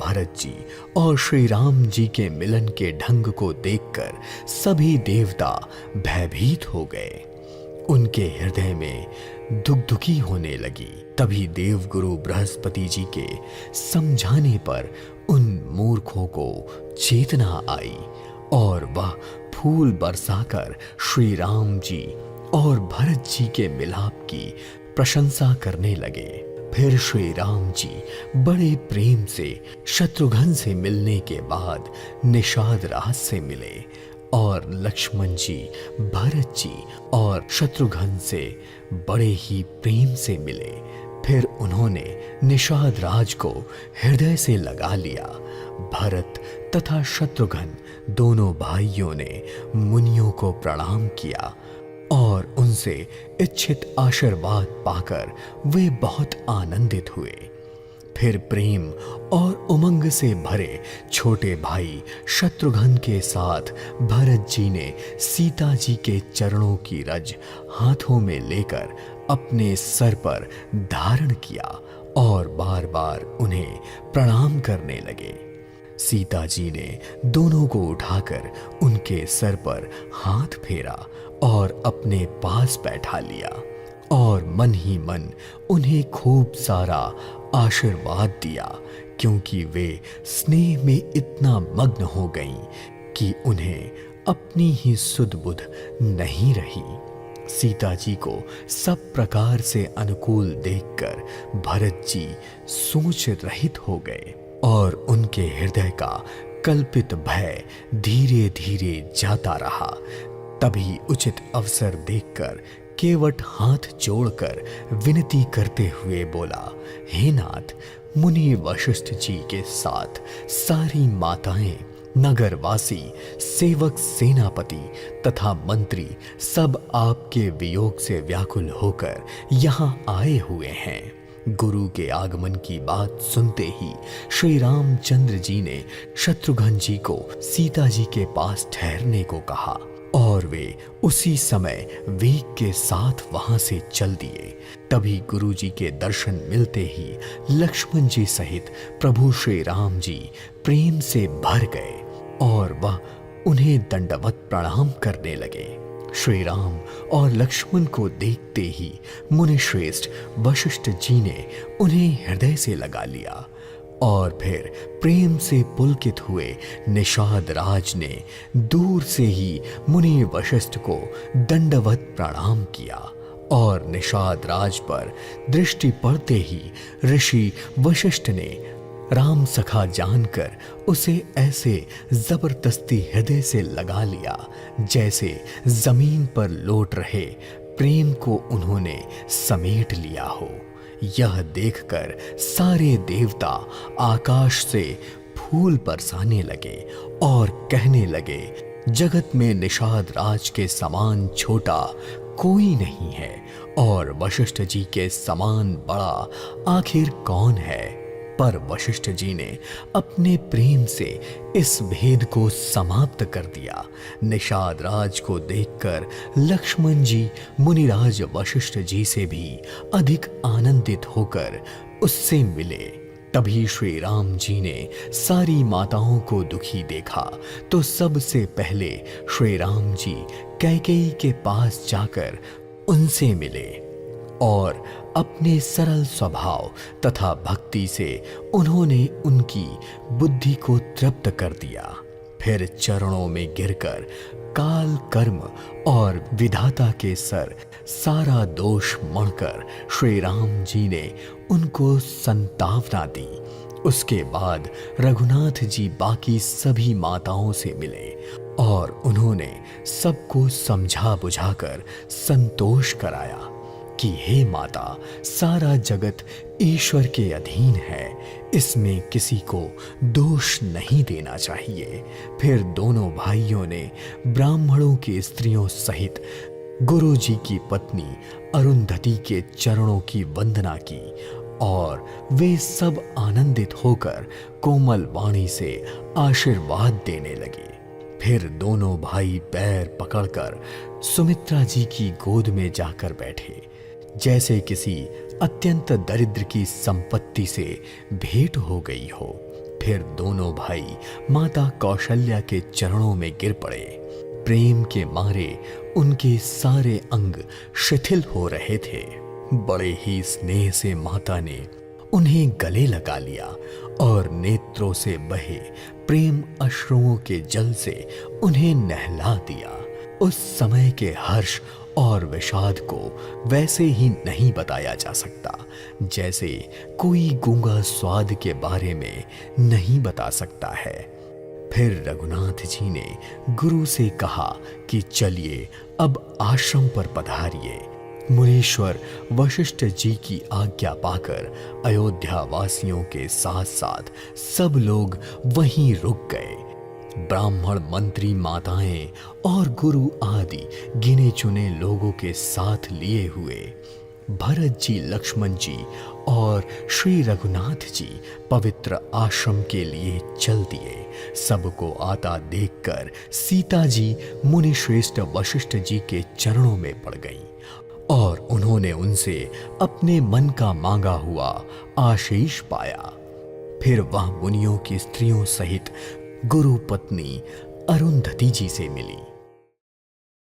भरत जी और श्री राम जी के मिलन के ढंग को देखकर सभी देवता भयभीत हो गए। उनके हृदय में दुखदुखी होने लगी। तभी देवगुरु बृहस्पति जी के समझाने पर उन मूर्खों को चेतना आई और वह फूल बरसाकर श्री राम जी और भरत जी के मिलाप की प्रशंसा करने लगे। फिर श्री राम जी बड़े प्रेम से शत्रुघ्न से मिलने के बाद निषाद राज से मिले और लक्ष्मण जी, भरत जी और शत्रुघ्न से बड़े ही प्रेम से मिले। फिर उन्होंने निषाद राज को हृदय से लगा लिया। भरत तथा शत्रुघ्न दोनों भाइयों ने मुनियों को प्रणाम किया और उनसे इच्छित आशीर्वाद पाकर वे बहुत आनंदित हुए। फिर प्रेम और उमंग से भरे छोटे भाई शत्रुघ्न के साथ भरत जी ने सीता जी के चरणों की रज हाथों में लेकर अपने सर पर धारण किया और बार बार उन्हें प्रणाम करने लगे। सीता जी ने दोनों को उठाकर उनके सर पर हाथ फेरा और अपने पास बैठा लिया और मन ही मन उन्हें खूब सारा आशीर्वाद दिया, क्योंकि वे स्नेह में इतना मग्न हो गईं कि उन्हें अपनी ही सुध बुध नहीं रही। सीता जी को सब प्रकार से अनुकूल देखकर भरत जी सोच रहित हो गए और उनके हृदय का कल्पित भय धीरे धीरे जाता रहा। तभी उचित अवसर देखकर केवट हाथ जोड़कर विनती करते हुए बोला, हे नाथ, मुनि वशिष्ठ जी के साथ सारी माताएं, नगरवासी, सेवक, सेनापति तथा मंत्री सब आपके वियोग से व्याकुल होकर यहाँ आए हुए हैं। गुरु के आगमन की बात सुनते ही श्री रामचंद्र जी ने शत्रुघ्न जी को सीता जी के पास ठहरने को कहा और वे उसी समय वेग के साथ वहां से चल दिए। तभी गुरु जी के दर्शन मिलते ही लक्ष्मण जी सहित प्रभु श्री राम जी प्रेम से भर गए और वह उन्हें दंडवत प्रणाम करने लगे। श्री राम और लक्ष्मण को देखते ही मुनि श्रेष्ठ वशिष्ठ जी ने उन्हें हृदय से लगा लिया और फिर प्रेम से पुलकित हुए निषाद राज ने दूर से ही मुनि वशिष्ठ को दंडवत प्रणाम किया और निषाद राज पर दृष्टि पड़ते ही ऋषि वशिष्ठ ने राम सखा जानकर उसे ऐसे जबरदस्ती हृदय से लगा लिया जैसे जमीन पर लौट रहे प्रेम को उन्होंने समेट लिया हो। यह देखकर सारे देवता आकाश से फूल बरसाने लगे और कहने लगे, जगत में निषाद राज के समान छोटा कोई नहीं है और वशिष्ठ जी के समान बड़ा आखिर कौन है। पर वशिष्ठ जी ने अपने प्रेम से इस भेद को समाप्त कर दिया। निषाद राज को देखकर लक्ष्मण जी मुनिराज वशिष्ठ जी से भी अधिक आनंदित होकर उससे मिले। तभी श्री राम जी ने सारी माताओं को दुखी देखा तो सबसे पहले श्री राम जी कैकेयी के पास जाकर उनसे मिले और अपने सरल स्वभाव तथा भक्ति से उन्होंने उनकी बुद्धि को तृप्त कर दिया। फिर चरणों में गिरकर काल, कर्म और विधाता के सर सारा दोष मणकर श्री राम जी ने उनको संतावना दी। उसके बाद रघुनाथ जी बाकी सभी माताओं से मिले और उन्होंने सबको समझा बुझाकर संतोष कराया कि हे माता, सारा जगत ईश्वर के अधीन है, इसमें किसी को दोष नहीं देना चाहिए। फिर दोनों भाइयों ने ब्राह्मणों की स्त्रियों सहित गुरु जी की पत्नी अरुंधति के चरणों की वंदना की और वे सब आनंदित होकर कोमल वाणी से आशीर्वाद देने लगे। फिर दोनों भाई पैर पकड़कर सुमित्रा जी की गोद में जाकर बैठे, जैसे किसी अत्यंत दरिद्र की संपत्ति से भेंट हो गई हो। फिर दोनों भाई माता कौशल्या के चरणों में गिर पड़े। प्रेम के मारे उनके सारे अंग शिथिल हो रहे थे। बड़े ही स्नेह से माता ने उन्हें गले लगा लिया और नेत्रों से बहे प्रेम अश्रुओं के जल से उन्हें नहला दिया। उस समय के हर्ष और विषाद को वैसे ही नहीं बताया जा सकता जैसे कोई गूंगा स्वाद के बारे में नहीं बता सकता है। फिर रघुनाथ जी ने गुरु से कहा कि चलिए अब आश्रम पर पधारिए। मुनीश्वर वशिष्ठ जी की आज्ञा पाकर अयोध्या वासियों के साथ साथ सब लोग वहीं रुक गए। ब्राह्मण, मंत्री, माताएं और गुरु आदि गिने चुने लोगों के साथ लिए हुए भरत जी, लक्ष्मण जी और श्री रघुनाथ जी पवित्र आश्रम के लिए चल दिए। सबको आता देखकर सीता जी मुनिश्रेष्ठ वशिष्ठ जी के चरणों में पड़ गईं और उन्होंने उनसे अपने मन का मांगा हुआ आशीष पाया। फिर वह मुनियों की स्त्रियों सहित गुरु पत्नी अरुंधति जी से मिली।